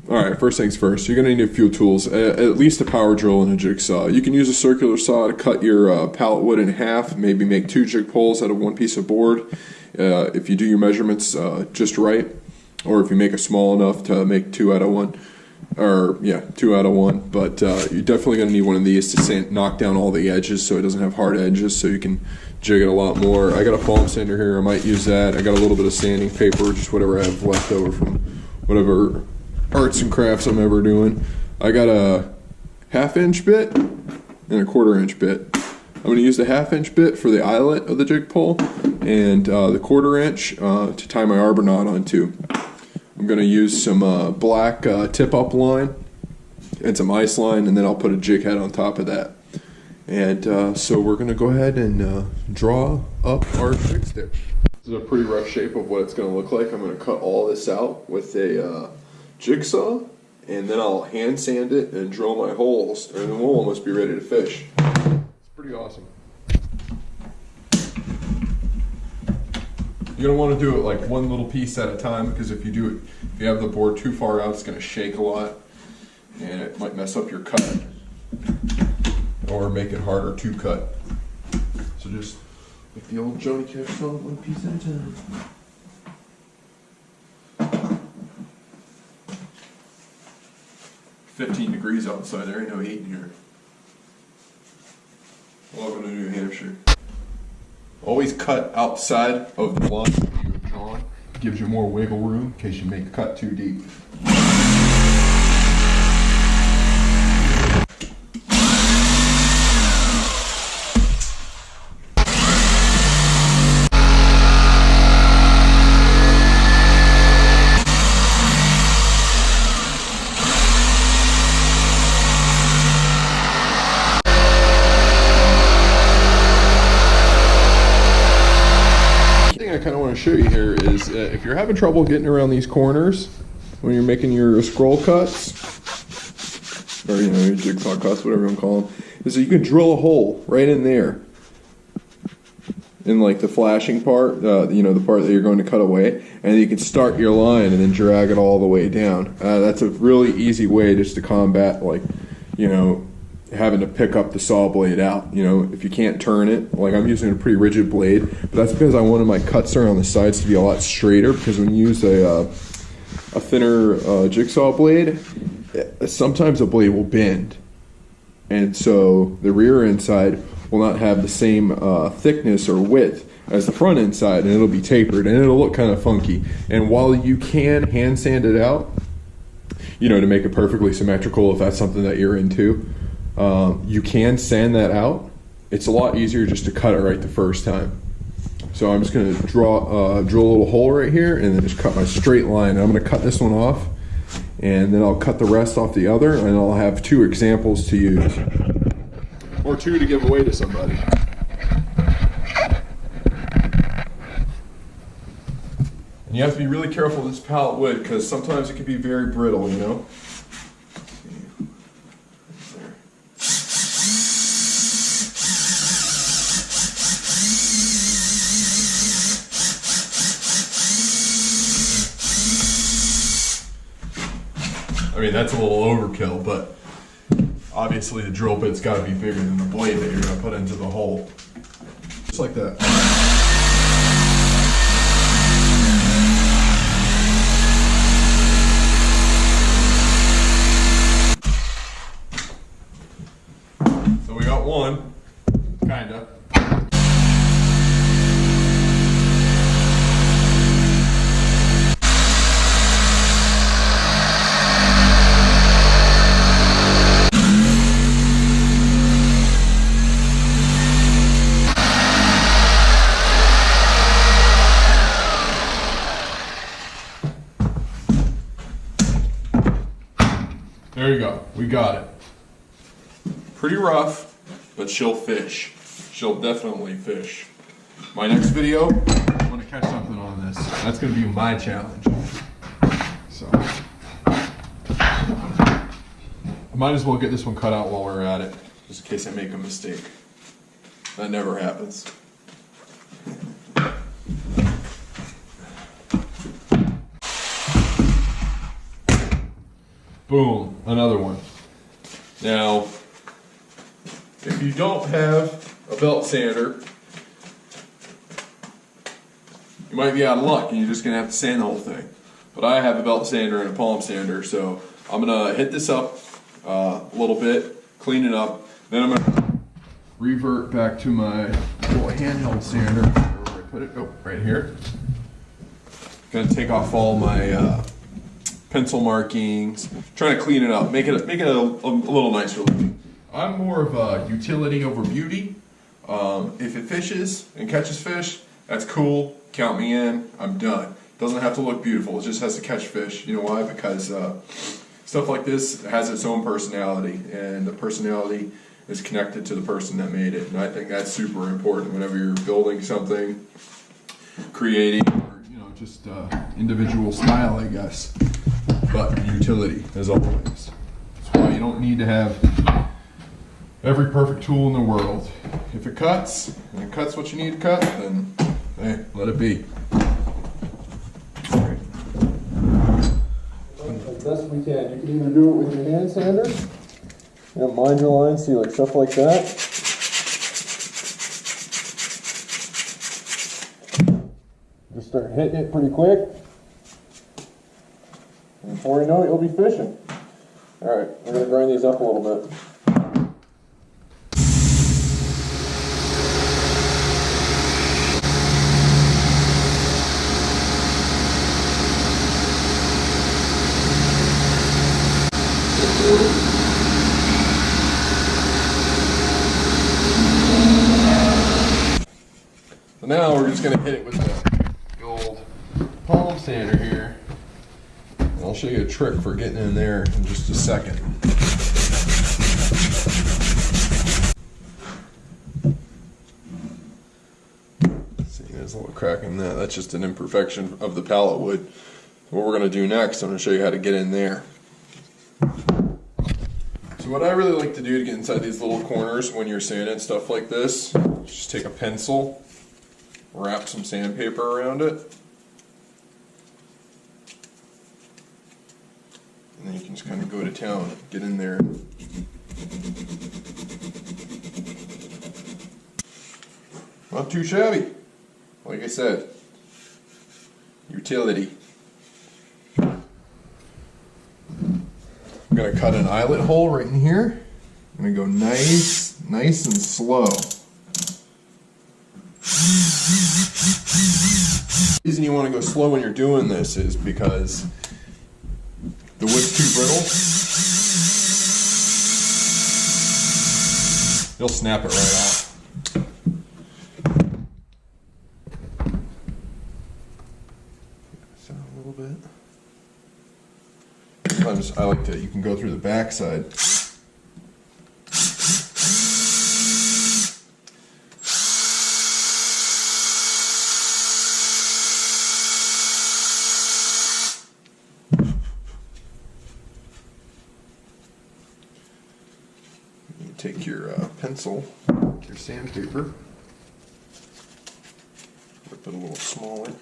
Alright, first things first, you're going to need a few tools, at least a power drill and a jigsaw. You can use a circular saw to cut your pallet wood in half, maybe make 2 jig poles out of 1 piece of board, if you do your measurements just right, or if you make it small enough to make 2 out of 1, or yeah, 2 out of 1, but you're definitely going to need one of these to knock down all the edges so it doesn't have hard edges, so you can jig it a lot more. I got a foam sander here, I might use that. I got a little bit of sanding paper, just whatever I have left over from whatever arts and crafts I'm ever doing. I got a 1/2 inch bit and a 1/4 inch bit. I'm going to use the 1/2 inch bit for the eyelet of the jig pole and the 1/4 inch to tie my arbor knot onto. I'm going to use some black tip-up line and some ice line, and then I'll put a jig head on top of that. And so we're going to go ahead and draw up our jig stick. This is a pretty rough shape of what it's going to look like. I'm going to cut all this out with a jigsaw, and then I'll hand sand it and drill my holes, and then we'll almost be ready to fish. It's pretty awesome. You're going to want to do it like one little piece at a time, because if you have the board too far out, it's going to shake a lot, and it might mess up your cut, or make it harder to cut. So just like the old Johnny Cash song, one piece at a time. "15 degrees outside, there ain't no heat in here." Welcome to New Hampshire. Always cut outside of the line that you have drawn. Gives you more wiggle room in case you make a cut too deep. I kind of want to show you here is if you're having trouble getting around these corners when you're making your scroll cuts, or your jigsaw cuts, whatever you want to call them, is that you can drill a hole right in there, in like the flashing part, the part that you're going to cut away, and you can start your line and then drag it all the way down. That's a really easy way just to combat having to pick up the saw blade out. If you can't turn it, like I'm using a pretty rigid blade, but that's because I wanted my cuts around the sides to be a lot straighter, because when you use a thinner jigsaw blade, sometimes the blade will bend, and so the rear end side will not have the same thickness or width as the front end side, and it'll be tapered and it'll look kind of funky. And while you can hand sand it out, to make it perfectly symmetrical, if that's something that you're into, you can sand that out. It's a lot easier just to cut it right the first time. So I'm just going to drill a little hole right here, and then just cut my straight line. I'm going to cut this one off, and then I'll cut the rest off the other, and I'll have 2 examples to use, or 2 to give away to somebody. And you have to be really careful with this pallet wood, because sometimes it can be very brittle, I mean, that's a little overkill, but obviously the drill bit's got to be bigger than the blade that you're going to put into the hole. Just like that. So we got one, kinda. There you go, we got it. Pretty rough, but she'll fish. She'll definitely fish. My next video, I'm gonna catch something on this. That's gonna be my challenge. So, I might as well get this one cut out while we're at it, just in case I make a mistake. That never happens. Boom, another one. Now, if you don't have a belt sander, you might be out of luck and you're just gonna have to sand the whole thing. But I have a belt sander and a palm sander, so I'm gonna hit this up a little bit, clean it up, then I'm gonna revert back to my little handheld sander. Where I put it? Oh, right here. Gonna take off all my pencil markings, trying to clean it up, make it a little nicer looking. I'm more of a utility over beauty. If it fishes and catches fish, that's cool. Count me in. I'm done. Doesn't have to look beautiful. It just has to catch fish. You know why? Because stuff like this has its own personality, and the personality is connected to the person that made it. And I think that's super important whenever you're building something, creating, or just individual style, I guess. But utility, as always. That's why you don't need to have every perfect tool in the world. If it cuts, and it cuts what you need to cut, then hey, let it be. As best we can. You can either do it with your hand sander, mind your lines, see like stuff like that. Just start hitting it pretty quick. And before you know it, you'll be fishing. Alright, we're going to grind these up a little bit. So now we're just going to hit it with the old palm sander here. And I'll show you a trick for getting in there in just a second. See, there's a little crack in that. That's just an imperfection of the pallet wood. What we're going to do next, I'm going to show you how to get in there. So what I really like to do to get inside these little corners when you're sanding stuff like this, just take a pencil, wrap some sandpaper around it, and then you can just kind of go to town, get in there. Not too shabby. Like I said, utility. I'm going to cut an eyelet hole right in here. I'm going to go nice and slow. The reason you want to go slow when you're doing this is because the wood's too brittle. You'll snap it right off. Down a little bit. Sometimes I like to, you can go through the backside. You take your pencil, your sandpaper, rip it a little smaller.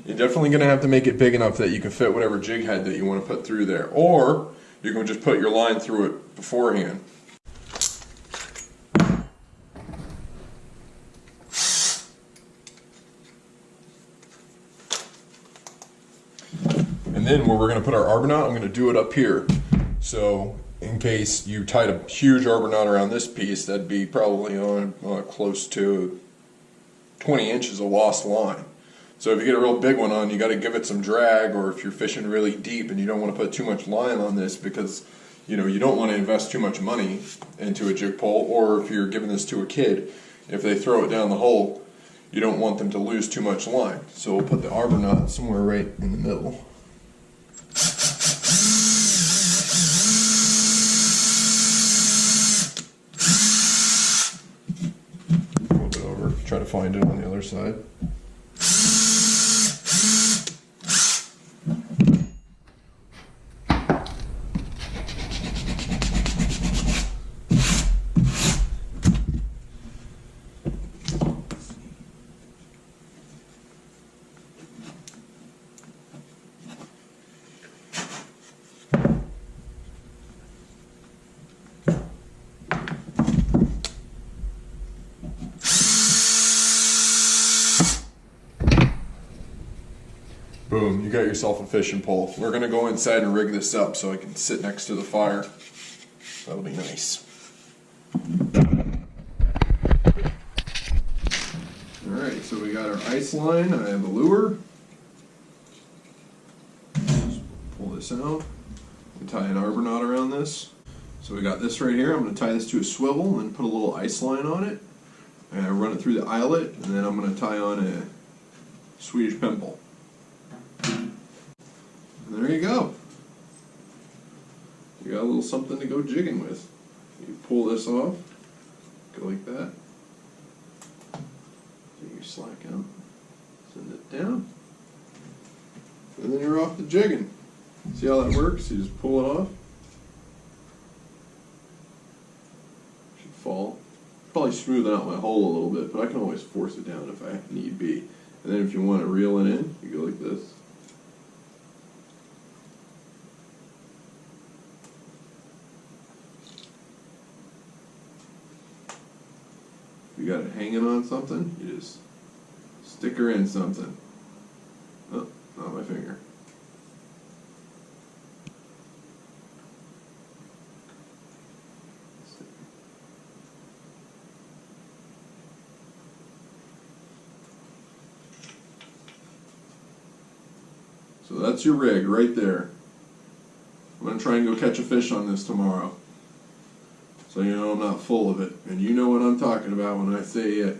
You're definitely going to have to make it big enough that you can fit whatever jig head that you want to put through there. Or you can just put your line through it beforehand. And then where we're going to put our arbor knot, I'm going to do it up here. So in case you tied a huge arbor knot around this piece, that'd be probably on close to 20 inches of lost line. So if you get a real big one on, you got to give it some drag, or if you're fishing really deep and you don't want to put too much line on this because you don't want to invest too much money into a jig pole, or if you're giving this to a kid, if they throw it down the hole, you don't want them to lose too much line. So we'll put the arbor knot somewhere right in the middle. Flip it over, try to find it on the other side. boom, you got yourself a fishing pole. We're gonna go inside and rig this up so I can sit next to the fire. That'll be nice. Alright, so we got our ice line. I have a lure. Just pull this out. We tie an arbor knot around this. So we got this right here. I'm going to tie this to a swivel and put a little ice line on it. And I run it through the eyelet, and then I'm going to tie on a Swedish pimple. And there you go. You got a little something to go jigging with. You pull this off, go like that. Take your slack out, send it down, and then you're off to jigging. See how that works? You just pull it off. Should fall. Probably smoothing out my hole a little bit, but I can always force it down if I need be. And then if you want to reel it in, you go like this. If you got it hanging on something, you just stick her in something. Oh, not my finger. So that's your rig right there. I'm going to try and go catch a fish on this tomorrow. So you know I'm not full of it. And you know what I'm talking about when I say it.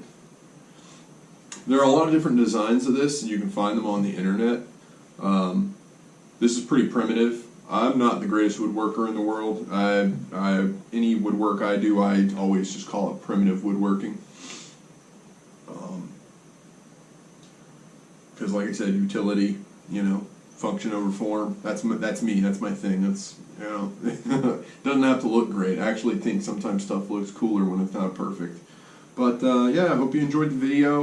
There are a lot of different designs of this, and you can find them on the internet. This is pretty primitive. I'm not the greatest woodworker in the world. Any woodwork I do, I always just call it primitive woodworking. Because like I said, utility, you know, function over form. That's me. That's my thing. That's, you know, it doesn't have to look great. I actually think sometimes stuff looks cooler when it's not perfect. But yeah, I hope you enjoyed the video.